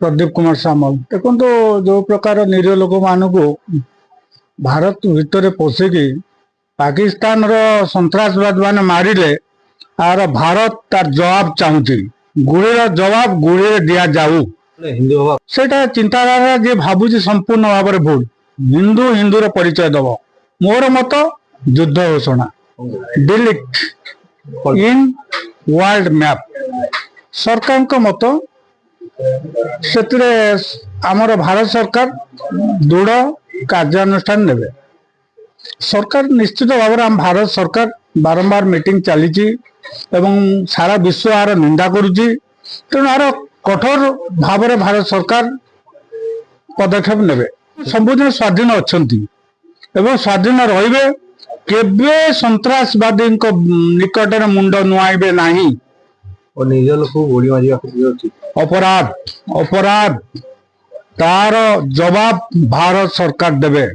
प्रदीप कुमार सामल देखो जो प्रकार निरीह लोक मान को भारत भितर पशिकी पाकिस्तान रो सन्त्रासवाद मान मारिले आर भारत तार जवाब चाहूची गुड़ीर जवाब गुड़ी दिया जाऊ सेटा चिंताधारा जे भावुची संपूर्ण भाव में भूल हिंदू हिंदूर परिचय दब मोर मत युद्ध घोषणा डिलीट इन वर्ल्ड मैप सरकार को मत से आमर भारत सरकार दृढ़ कार्यानुष्ठान नेबे सरकार निश्चित भाव में आम भारत सरकार बारंबार मीटिंग चली सारा विश्व यार निंदा करुच्ची तेणु यार कठोर भाव में भारत सरकार पदक्षेप नेबे संपूर्ण स्वाधीन अच्छा स्वाधीन रे केबे सन्त्रासवादी निकट में मुंड नुआबे नहीं और निज लोक गोली मार अपराध अपराध तार जवाब भारत सरकार देवे।